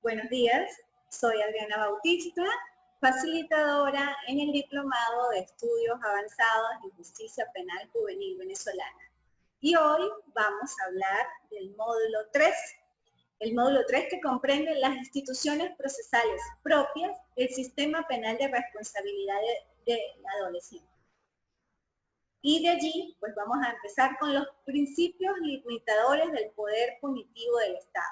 Buenos días, soy Adriana Bautista, facilitadora en el Diplomado de Estudios Avanzados en Justicia Penal Juvenil Venezolana. Y hoy vamos a hablar del módulo 3. El módulo 3 que comprende las instituciones procesales propias del sistema penal de responsabilidad del adolescente. Y de allí, pues vamos a empezar con los principios limitadores del poder punitivo del Estado.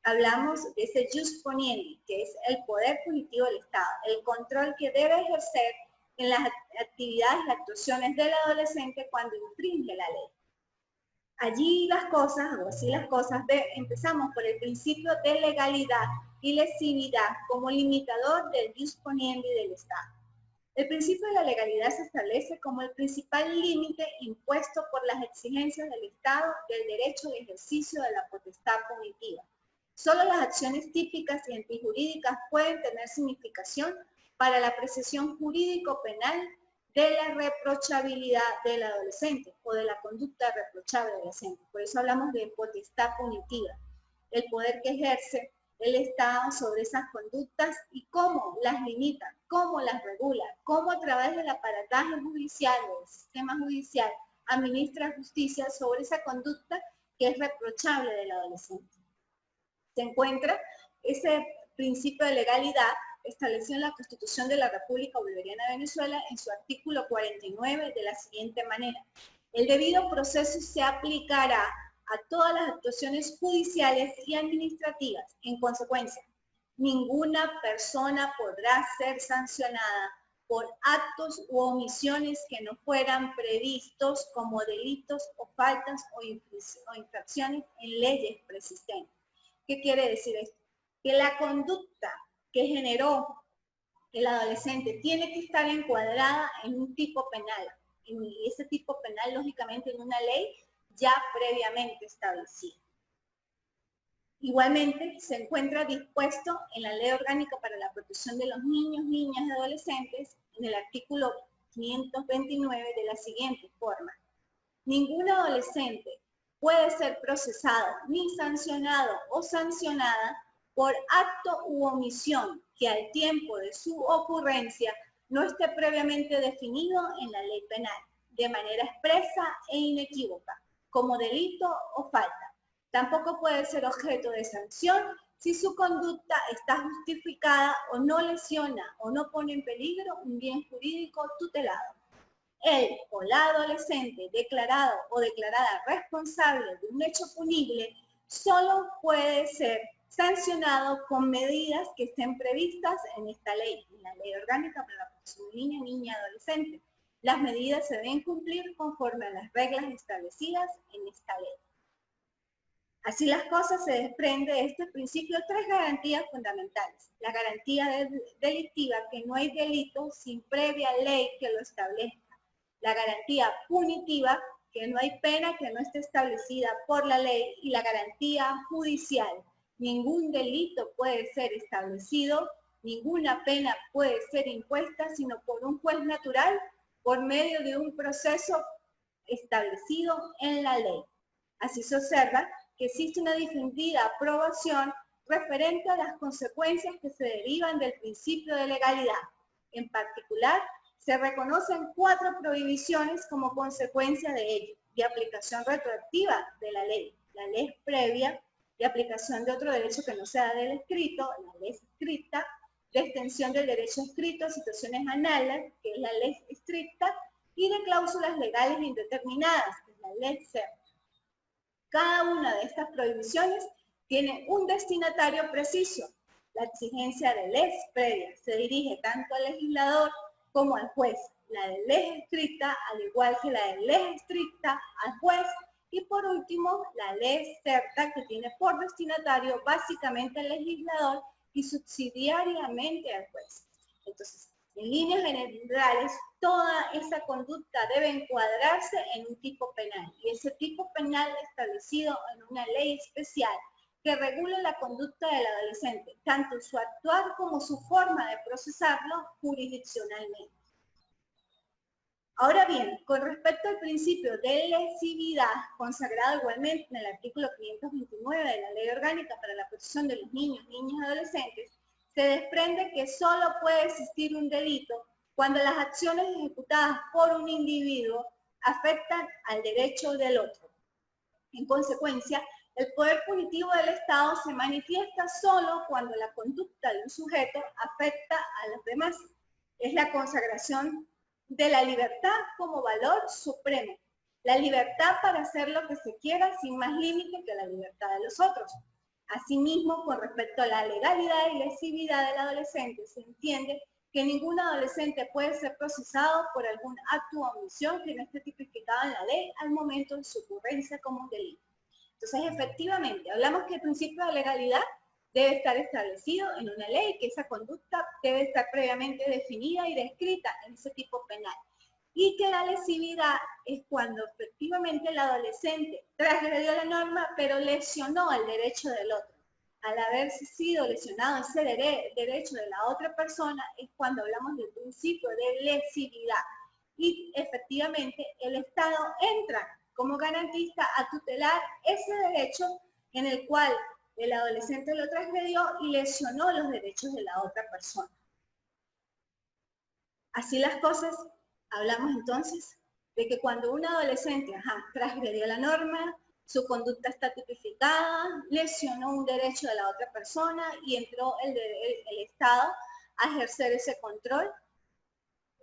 Hablamos de ese jus poniendi, que es el poder punitivo del Estado, el control que debe ejercer en las actividades y actuaciones del adolescente cuando infringe la ley. Allí las cosas, o así las cosas, empezamos por el principio de legalidad y lesividad como limitador del jus poniendi del Estado. El principio de la legalidad se establece como el principal límite impuesto por las exigencias del Estado del derecho al ejercicio de la potestad punitiva. Solo las acciones típicas y antijurídicas pueden tener significación para la apreciación jurídico-penal de la reprochabilidad del adolescente o de la conducta reprochable del adolescente. Por eso hablamos de potestad punitiva, el poder que ejerce el Estado sobre esas conductas y cómo las limita, cómo las regula, cómo a través del aparataje judicial o del sistema judicial administra justicia sobre esa conducta que es reprochable del adolescente. Se encuentra ese principio de legalidad establecido en la Constitución de la República Bolivariana de Venezuela en su artículo 49 de la siguiente manera. El debido proceso se aplicará a todas las actuaciones judiciales y administrativas. En consecuencia, ninguna persona podrá ser sancionada por actos u omisiones que no fueran previstos como delitos o faltas o infracciones en leyes preexistentes. ¿Qué quiere decir esto? Que la conducta que generó el adolescente tiene que estar encuadrada en un tipo penal, y ese tipo penal, lógicamente, en una ley ya previamente establecida. Igualmente, se encuentra dispuesto en la Ley Orgánica para la Protección de los Niños, Niñas y Adolescentes, en el artículo 529, de la siguiente forma. Ningún adolescente puede ser procesado ni sancionado o sancionada por acto u omisión que al tiempo de su ocurrencia no esté previamente definido en la ley penal, de manera expresa e inequívoca, como delito o falta. Tampoco puede ser objeto de sanción si su conducta está justificada o no lesiona o no pone en peligro un bien jurídico tutelado. Él o la adolescente declarado o declarada responsable de un hecho punible solo puede ser sancionado con medidas que estén previstas en esta ley, en la Ley Orgánica para la Protección de Niños, Niñas y Adolescentes. Las medidas se deben cumplir conforme a las reglas establecidas en esta ley. Así las cosas, se desprende de este principio tres garantías fundamentales. La garantía delictiva, que no hay delito sin previa ley que lo establezca. La garantía punitiva, que no hay pena que no esté establecida por la ley, y la garantía judicial. Ningún delito puede ser establecido, ninguna pena puede ser impuesta, sino por un juez natural, por medio de un proceso establecido en la ley. Así se observa que existe una difundida aprobación referente a las consecuencias que se derivan del principio de legalidad. En particular, se reconocen 4 prohibiciones como consecuencia de ello: de aplicación retroactiva de la ley previa, de aplicación de otro derecho que no sea del escrito, la ley escrita, de extensión del derecho escrito a situaciones análogas, que es la ley estricta, y de cláusulas legales indeterminadas, que es la ley certa. Cada una de estas prohibiciones tiene un destinatario preciso. La exigencia de ley previa se dirige tanto al legislador como al juez. La de ley estricta, al igual que la de ley estricta, al juez. Y por último, la ley certa, que tiene por destinatario básicamente al legislador y subsidiariamente al juez. Entonces, en líneas generales, toda esa conducta debe encuadrarse en un tipo penal, y ese tipo penal establecido en una ley especial que regula la conducta del adolescente, tanto su actuar como su forma de procesarlo jurisdiccionalmente. Ahora bien, con respecto al principio de lesividad, consagrado igualmente en el artículo 529 de la Ley Orgánica para la Protección de los Niños, Niñas y Adolescentes, se desprende que solo puede existir un delito cuando las acciones ejecutadas por un individuo afectan al derecho del otro. En consecuencia, el poder punitivo del Estado se manifiesta solo cuando la conducta de un sujeto afecta a los demás. Es la consagración de la libertad como valor supremo. La libertad para hacer lo que se quiera sin más límite que la libertad de los otros. Asimismo, con respecto a la legalidad y lesividad del adolescente, se entiende que ningún adolescente puede ser procesado por algún acto o omisión que no esté tipificado en la ley al momento de su ocurrencia como un delito. Entonces, efectivamente, hablamos que el principio de legalidad debe estar establecido en una ley, que esa conducta debe estar previamente definida y descrita en ese tipo penal. Y que la lesividad es cuando efectivamente el adolescente transgredió la norma, pero lesionó el derecho del otro. Al haber sido lesionado ese derecho de la otra persona, es cuando hablamos del principio de lesividad. Y efectivamente el Estado entra como garantista a tutelar ese derecho en el cual el adolescente lo transgredió y lesionó los derechos de la otra persona. Así las cosas, hablamos entonces de que cuando un adolescente transgredió la norma, su conducta está tipificada, lesionó un derecho de la otra persona y entró el Estado a ejercer ese control,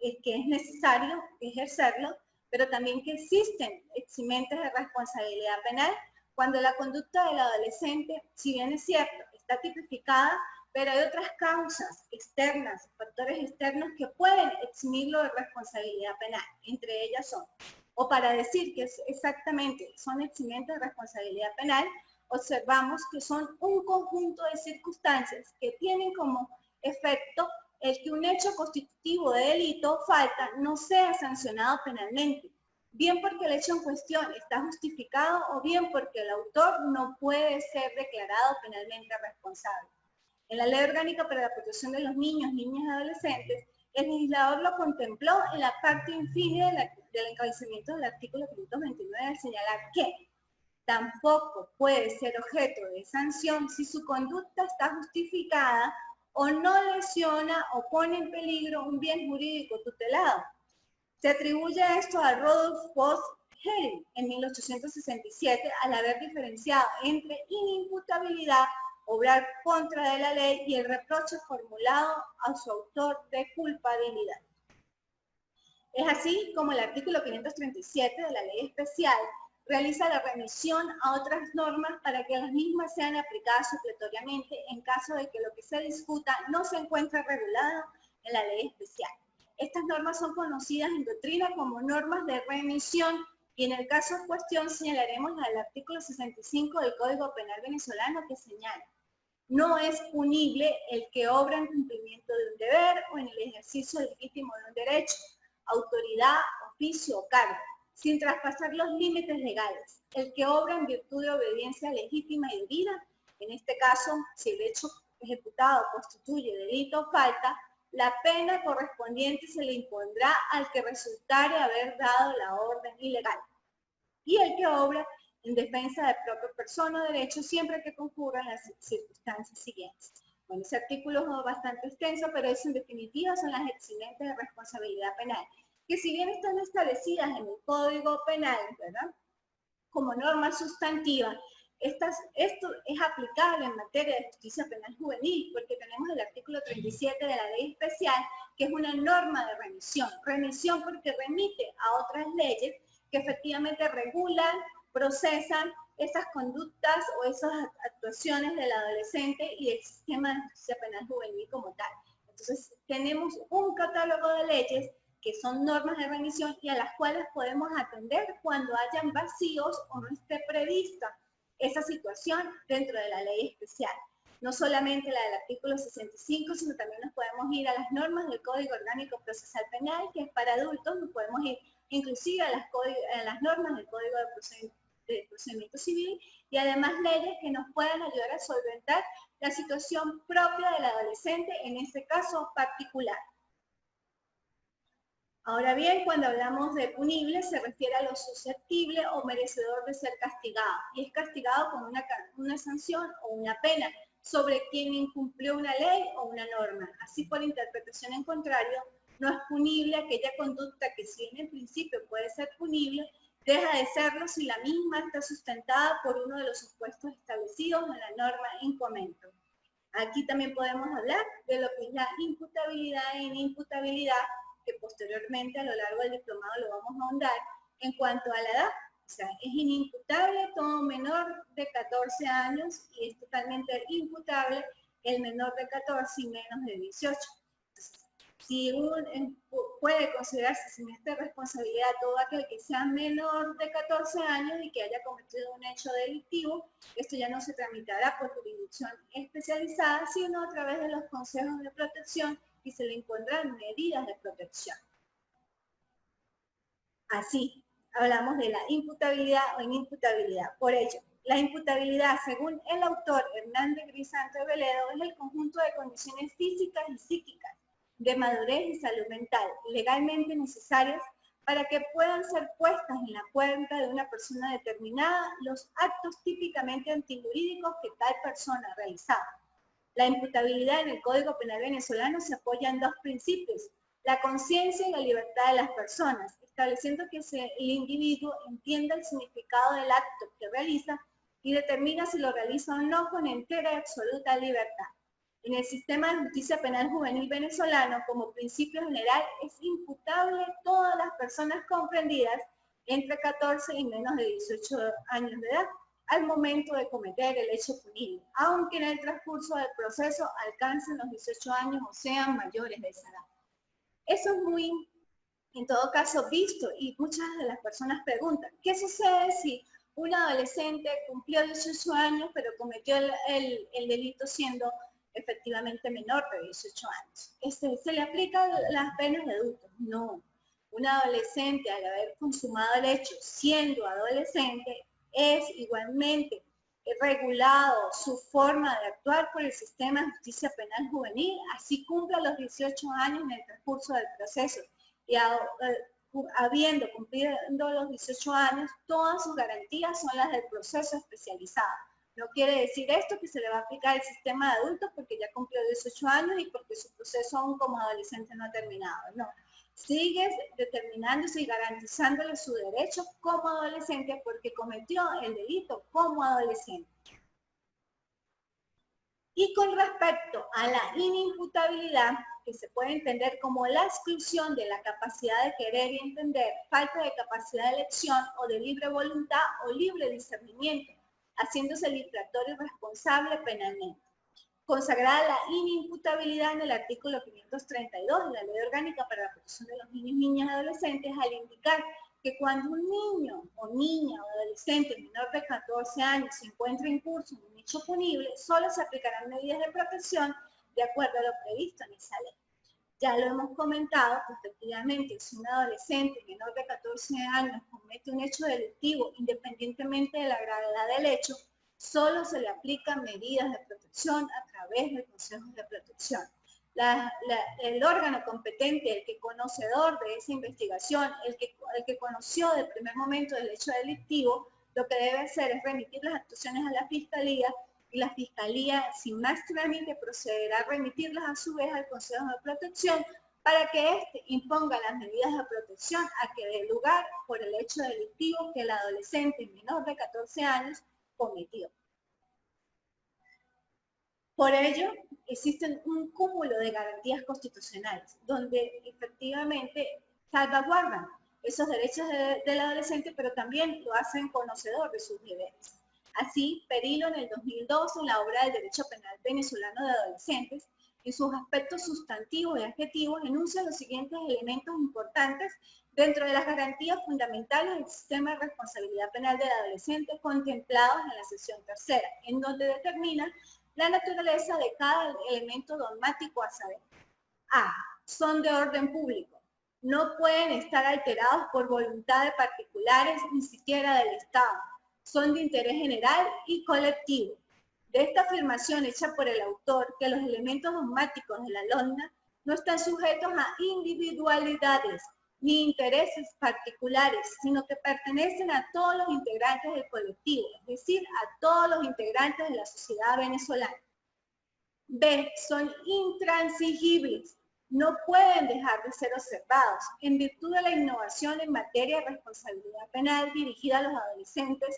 que es necesario ejercerlo, pero también que existen eximentes de responsabilidad penal cuando la conducta del adolescente, si bien es cierto, está tipificada, pero hay otras causas externas, factores externos que pueden eximirlo de responsabilidad penal. Entre ellas son, o para decir que exactamente son eximentes de responsabilidad penal, observamos que son un conjunto de circunstancias que tienen como efecto el que un hecho constitutivo de delito o falta no sea sancionado penalmente, bien porque el hecho en cuestión está justificado o bien porque el autor no puede ser declarado penalmente responsable. En la Ley Orgánica para la Protección de los Niños, Niñas y Adolescentes, el legislador lo contempló en la parte infine del encabezamiento del artículo 529 al señalar que tampoco puede ser objeto de sanción si su conducta está justificada o no lesiona o pone en peligro un bien jurídico tutelado. Se atribuye esto a Rodolphe Post-Hering en 1867 al haber diferenciado entre inimputabilidad, obrar contra de la ley, y el reproche formulado a su autor de culpabilidad. Es así como el artículo 537 de la ley especial realiza la remisión a otras normas para que las mismas sean aplicadas supletoriamente en caso de que lo que se discuta no se encuentre regulado en la ley especial. Estas normas son conocidas en doctrina como normas de remisión y en el caso en cuestión señalaremos la del artículo 65 del Código Penal venezolano, que señala: no es punible el que obra en cumplimiento de un deber o en el ejercicio legítimo de un derecho, autoridad, oficio o cargo, sin traspasar los límites legales. El que obra en virtud de obediencia legítima y debida, en este caso, si el hecho ejecutado constituye delito o falta, la pena correspondiente se le impondrá al que resultare haber dado la orden ilegal. Y el que obra en defensa de propia persona o derecho siempre que concurran las circunstancias siguientes. Bueno, ese artículo es bastante extenso, pero eso en definitiva son las eximentes de responsabilidad penal, que si bien están establecidas en el Código Penal, ¿verdad?, como norma sustantiva, esto es aplicable en materia de justicia penal juvenil, porque tenemos el artículo 37 de la ley especial, que es una norma de remisión porque remite a otras leyes que efectivamente regulan, procesan esas conductas o esas actuaciones del adolescente y del sistema de justicia penal juvenil como tal. Entonces, tenemos un catálogo de leyes que son normas de remisión y a las cuales podemos atender cuando hayan vacíos o no esté prevista esa situación dentro de la ley especial. No solamente la del artículo 65, sino también nos podemos ir a las normas del Código Orgánico Procesal Penal, que es para adultos, nos podemos ir inclusive a las normas del Código de Procedimiento Civil y además leyes que nos puedan ayudar a solventar la situación propia del adolescente en este caso particular. Ahora bien, cuando hablamos de punible, se refiere a lo susceptible o merecedor de ser castigado, y es castigado con una sanción o una pena sobre quien incumplió una ley o una norma. Así, por interpretación en contrario, no es punible aquella conducta que, si en el principio puede ser punible, deja de serlo si la misma está sustentada por uno de los supuestos establecidos en la norma en comento. Aquí también podemos hablar de lo que es la imputabilidad e inimputabilidad, que posteriormente a lo largo del diplomado lo vamos a ahondar. En cuanto a la edad, o sea, es inimputable todo menor de 14 años y es totalmente imputable el menor de 14 y menos de 18. Si puede considerarse sin esta responsabilidad todo aquel que sea menor de 14 años y que haya cometido un hecho delictivo, esto ya no se tramitará por jurisdicción especializada, sino a través de los consejos de protección y se le impondrán medidas de protección. Así, hablamos de la imputabilidad o inimputabilidad. Por ello, la imputabilidad, según el autor Hernández Grisante Veledo, es el conjunto de condiciones físicas y psíquicas de madurez y salud mental legalmente necesarias para que puedan ser puestas en la cuenta de una persona determinada los actos típicamente antijurídicos que tal persona realizaba. La imputabilidad en el Código Penal venezolano se apoya en dos principios: la conciencia y la libertad de las personas, estableciendo que el individuo entienda el significado del acto que realiza y determina si lo realiza o no con entera y absoluta libertad. En el sistema de justicia penal juvenil venezolano, como principio general, es imputable todas las personas comprendidas entre 14 y menos de 18 años de edad al momento de cometer el hecho punible, aunque en el transcurso del proceso alcancen los 18 años o sean mayores de esa edad. Eso es muy, en todo caso, visto, y muchas de las personas preguntan, ¿qué sucede si un adolescente cumplió 18 años pero cometió el delito siendo efectivamente menor de 18 años? ¿Se le aplican las penas de adultos? No. Un adolescente, al haber consumado el hecho siendo adolescente, es igualmente regulado su forma de actuar por el sistema de justicia penal juvenil, así cumpla los 18 años en el transcurso del proceso. Y habiendo cumplido los 18 años, todas sus garantías son las del proceso especializado. No quiere decir esto que se le va a aplicar el sistema de adultos porque ya cumplió 18 años y porque su proceso aún como adolescente no ha terminado. No, sigue determinándose y garantizándole su derecho como adolescente porque cometió el delito como adolescente. Y con respecto a la inimputabilidad, que se puede entender como la exclusión de la capacidad de querer y entender, falta de capacidad de elección o de libre voluntad o libre discernimiento, haciéndose el infractor irresponsable penalmente. Consagrada la inimputabilidad en el artículo 532 de la Ley Orgánica para la Protección de los Niños, Niñas y Adolescentes, al indicar que cuando un niño o niña o adolescente menor de 14 años se encuentra en curso en un hecho punible, solo se aplicarán medidas de protección de acuerdo a lo previsto en esa ley. Ya lo hemos comentado, que efectivamente si un adolescente menor de 14 años comete un hecho delictivo, independientemente de la gravedad del hecho, solo se le aplican medidas de protección a través de consejos de protección. El órgano competente, el que conocedor de esa investigación, el que conoció del primer momento del hecho delictivo, lo que debe hacer es remitir las actuaciones a la Fiscalía y la Fiscalía, sin más trámite, procederá a remitirlas a su vez al Consejo de Protección para que éste imponga las medidas de protección a que dé lugar por el hecho delictivo que el adolescente menor de 14 años cometió. Por ello, existen un cúmulo de garantías constitucionales donde efectivamente salvaguardan esos derechos del adolescente, pero también lo hacen conocedor de sus deberes. Así, Perillo en el 2002, en la obra del Derecho Penal Venezolano de Adolescentes, en sus aspectos sustantivos y adjetivos, enuncia los siguientes elementos importantes dentro de las garantías fundamentales del sistema de responsabilidad penal del adolescente contemplados en la sección tercera, en donde determina la naturaleza de cada elemento dogmático a saber. A. Son de orden público. No pueden estar alterados por voluntad de particulares, ni siquiera del Estado. Son de interés general y colectivo. De esta afirmación hecha por el autor, que los elementos dogmáticos de la LONNA no están sujetos a individualidades, ni intereses particulares, sino que pertenecen a todos los integrantes del colectivo, es decir, a todos los integrantes de la sociedad venezolana. B. Son intransigibles. No pueden dejar de ser observados. En virtud de la innovación en materia de responsabilidad penal dirigida a los adolescentes,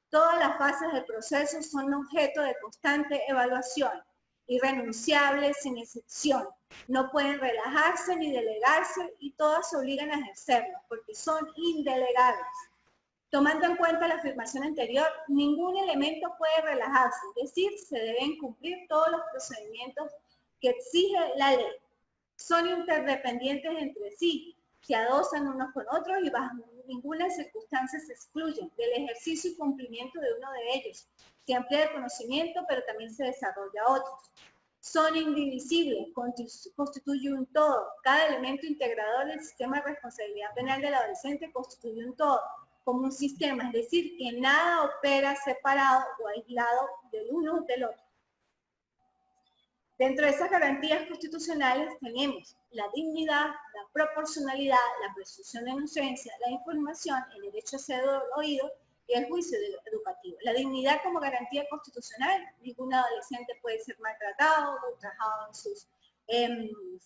todas las fases del proceso son objeto de constante evaluación, irrenunciables sin excepción. No pueden relajarse ni delegarse y todas se obligan a ejercerlo porque son indelegables. Tomando en cuenta la afirmación anterior, ningún elemento puede relajarse, es decir, se deben cumplir todos los procedimientos que exige la ley. Son interdependientes entre sí, se adosan unos con otros y bajo ninguna circunstancia se excluyen del ejercicio y cumplimiento de uno de ellos. Se amplía el conocimiento, pero también se desarrolla otros. Son indivisibles, constituyen un todo. Cada elemento integrador del sistema de responsabilidad penal del adolescente constituye un todo, como un sistema, es decir, que nada opera separado o aislado del uno del otro. Dentro de esas garantías constitucionales tenemos la dignidad, la proporcionalidad, la presunción de inocencia, la información, el derecho a ser oído y el juicio educativo. La dignidad como garantía constitucional, ningún adolescente puede ser maltratado, ultrajado en sus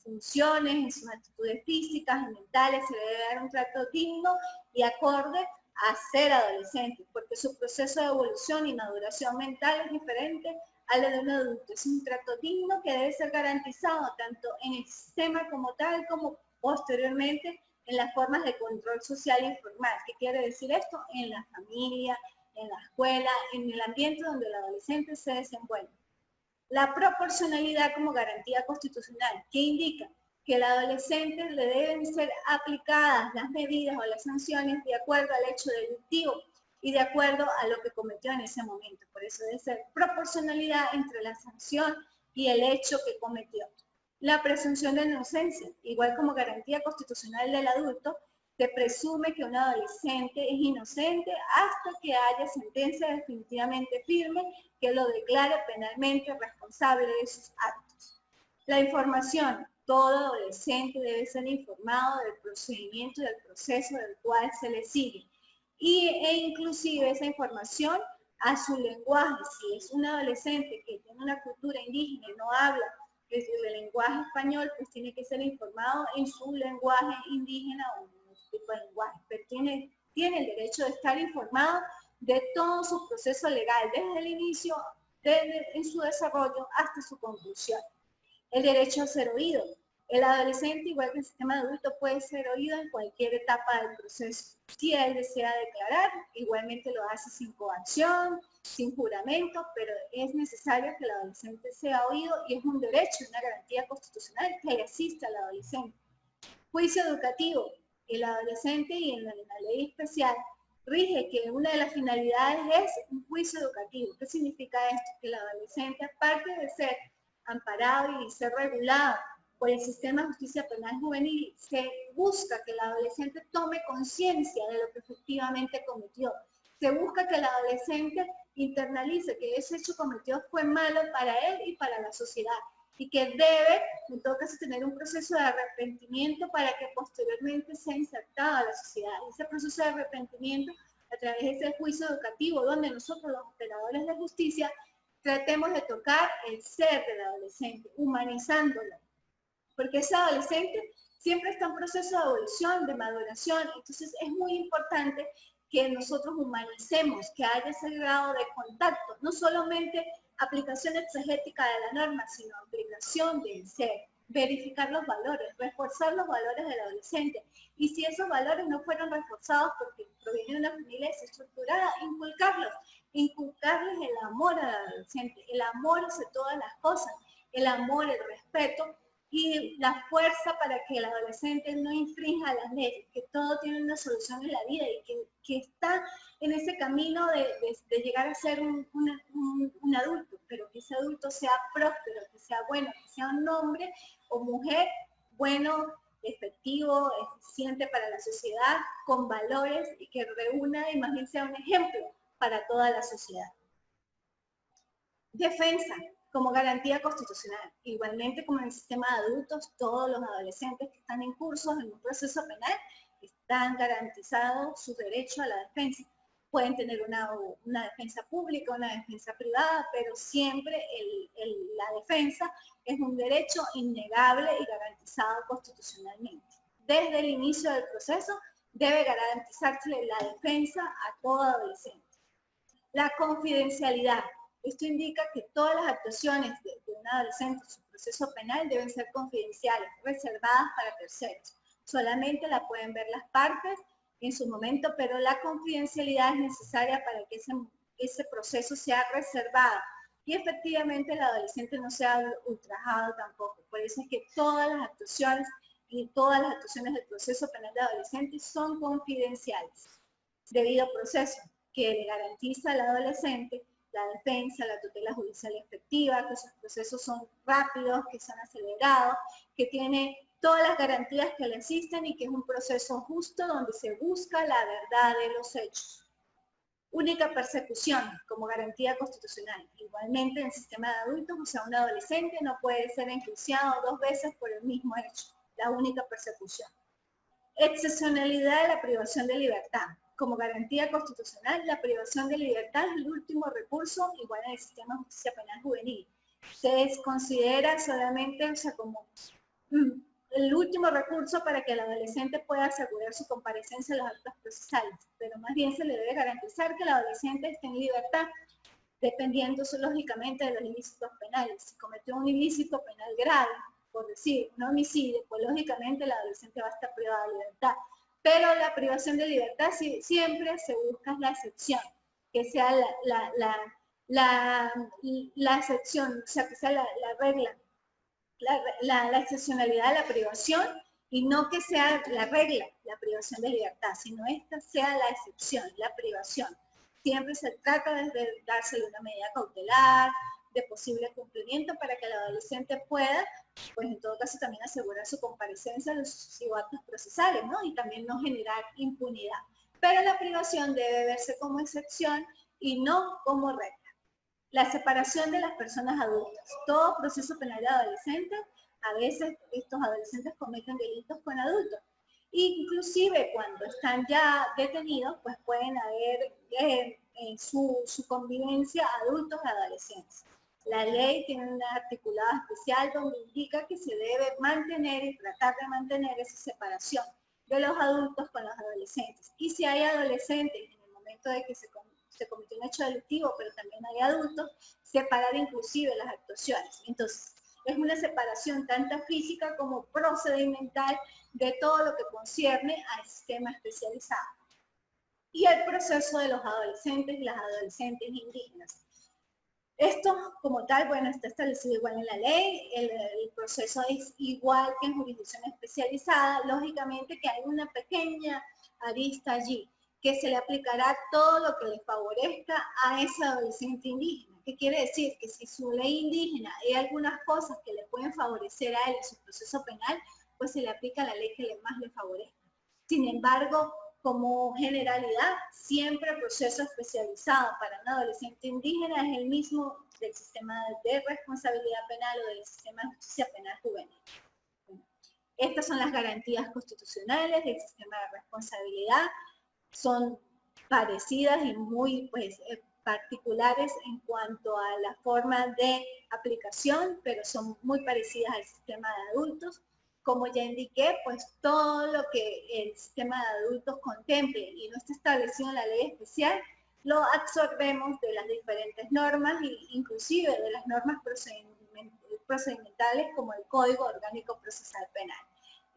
funciones, en sus actitudes físicas y mentales, se le debe dar un trato digno y acorde a ser adolescente, porque su proceso de evolución y maduración mental es diferente a lo de un adulto. Es un trato digno que debe ser garantizado tanto en el sistema como tal, como posteriormente en las formas de control social e informal. ¿Qué quiere decir esto? En la familia, en la escuela, en el ambiente donde el adolescente se desenvuelve. La proporcionalidad como garantía constitucional, que indica que al adolescente le deben ser aplicadas las medidas o las sanciones de acuerdo al hecho delictivo y de acuerdo a lo que cometió en ese momento. Por eso debe ser proporcionalidad entre la sanción y el hecho que cometió. La presunción de inocencia, igual como garantía constitucional del adulto, se presume que un adolescente es inocente hasta que haya sentencia definitivamente firme que lo declare penalmente responsable de sus actos. La información. Todo adolescente debe ser informado del procedimiento y del proceso del cual se le sigue. E inclusive esa información a su lenguaje. Si es un adolescente que tiene una cultura indígena y no habla el lenguaje español, pues tiene que ser informado en su lenguaje indígena o en otro tipo de lenguaje. Pero tiene el derecho de estar informado de todo su proceso legal, desde el inicio, en su desarrollo hasta su conclusión. El derecho a ser oído. El adolescente, igual que el sistema adulto, puede ser oído en cualquier etapa del proceso. Si él desea declarar, igualmente lo hace sin coacción, sin juramento, pero es necesario que el adolescente sea oído y es un derecho, una garantía constitucional que asista al adolescente. Juicio educativo. El adolescente y en la ley especial rige que una de las finalidades es un juicio educativo. ¿Qué significa esto? Que el adolescente, aparte de ser amparado y ser regulado por el sistema de justicia penal juvenil, se busca que el adolescente tome conciencia de lo que efectivamente cometió. Se busca que el adolescente internalice que ese hecho cometido fue malo para él y para la sociedad y que debe, en todo caso, tener un proceso de arrepentimiento para que posteriormente sea insertado a la sociedad. Ese proceso de arrepentimiento a través de ese juicio educativo donde nosotros, los operadores de justicia, tratemos de tocar el ser del adolescente, humanizándolo, porque ese adolescente siempre está en proceso de evolución, de maduración, entonces es muy importante que nosotros humanicemos, que haya ese grado de contacto, no solamente aplicación exegética de la norma, sino aplicación del ser, verificar los valores, reforzar los valores del adolescente, y si esos valores no fueron reforzados porque provienen de una familia desestructurada, inculcarles el amor al adolescente, el amor hacia todas las cosas, el amor, el respeto y la fuerza para que el adolescente no infrinja las leyes, que todo tiene una solución en la vida y que está en ese camino de llegar a ser un adulto, pero que ese adulto sea próspero, que sea bueno, que sea un hombre o mujer bueno, efectivo, eficiente para la sociedad, con valores y que reúna y más bien sea un ejemplo para toda la sociedad. Defensa. como garantía constitucional. Igualmente como en el sistema de adultos, todos los adolescentes que están en cursos en un proceso penal están garantizados su derecho a la defensa. Pueden tener una defensa pública, una defensa privada, pero siempre la defensa es un derecho innegable y garantizado constitucionalmente. Desde el inicio del proceso debe garantizarse la defensa a todo adolescente. La confidencialidad. Esto indica que todas las actuaciones de un adolescente en su proceso penal deben ser confidenciales, reservadas para terceros. Solamente la pueden ver las partes en su momento, pero la confidencialidad es necesaria para que ese proceso sea reservado y efectivamente el adolescente no sea ultrajado tampoco. Por eso es que todas las actuaciones del proceso penal de adolescentes son confidenciales. Debido proceso que le garantiza al adolescente la defensa, la tutela judicial efectiva, que sus procesos son rápidos, que son acelerados, que tiene todas las garantías que le existen y que es un proceso justo donde se busca la verdad de los hechos. Única persecución como garantía constitucional. Igualmente en el sistema de adultos, o sea, un adolescente no puede ser enjuiciado 2 veces por el mismo hecho. La única persecución. Excepcionalidad de la privación de libertad. Como garantía constitucional, la privación de libertad es el último recurso, igual en el sistema de justicia penal juvenil. Se considera solamente, o sea, como el último recurso para que el adolescente pueda asegurar su comparecencia en los actos procesales, pero más bien se le debe garantizar que el adolescente esté en libertad, dependiendo lógicamente de los ilícitos penales. Si cometió un ilícito penal grave, por decir, un homicidio, pues lógicamente el adolescente va a estar privado de libertad. Pero la privación de libertad siempre se busca la excepción, que sea la excepción, o sea, que sea la regla, la excepcionalidad de la privación y no que sea la regla, la privación de libertad, sino esta sea la excepción, la privación. Siempre se trata de dársele una medida cautelar, de posible cumplimiento para que el adolescente pueda, pues en todo caso también asegurar su comparecencia en los sucesivos actos procesales, ¿no? Y también no generar impunidad. Pero la privación debe verse como excepción y no como regla. La separación de las personas adultas. Todo proceso penal de adolescentes, a veces estos adolescentes cometen delitos con adultos. Inclusive cuando están ya detenidos, pues pueden haber en su convivencia adultos y adolescentes. La ley tiene un articulado especial donde indica que se debe mantener y tratar de mantener esa separación de los adultos con los adolescentes. Y si hay adolescentes en el momento de que se cometió un hecho delictivo, pero también hay adultos, separar inclusive las actuaciones. Entonces, es una separación tanto física como procedimental de todo lo que concierne al sistema especializado. Y el proceso de los adolescentes y las adolescentes indígenas. Esto, como tal, bueno, está establecido igual en la ley, el proceso es igual que en jurisdicción especializada, lógicamente que hay una pequeña arista allí, que se le aplicará todo lo que le favorezca a ese adolescente indígena. ¿Qué quiere decir? Que si su ley indígena hay algunas cosas que le pueden favorecer a él en su proceso penal, pues se le aplica la ley que más le favorezca. Sin embargo, como generalidad, siempre el proceso especializado para un adolescente indígena es el mismo del sistema de responsabilidad penal o del sistema de justicia penal juvenil. Estas son las garantías constitucionales del sistema de responsabilidad. Son parecidas y muy particulares en cuanto a la forma de aplicación, pero son muy parecidas al sistema de adultos. Como ya indiqué, pues todo lo que el sistema de adultos contemple y no está establecido en la ley especial, lo absorbemos de las diferentes normas e inclusive de las normas procedimentales como el Código Orgánico Procesal Penal.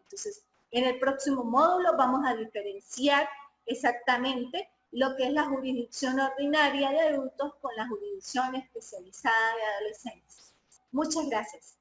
Entonces, en el próximo módulo vamos a diferenciar exactamente lo que es la jurisdicción ordinaria de adultos con la jurisdicción especializada de adolescentes. Muchas gracias.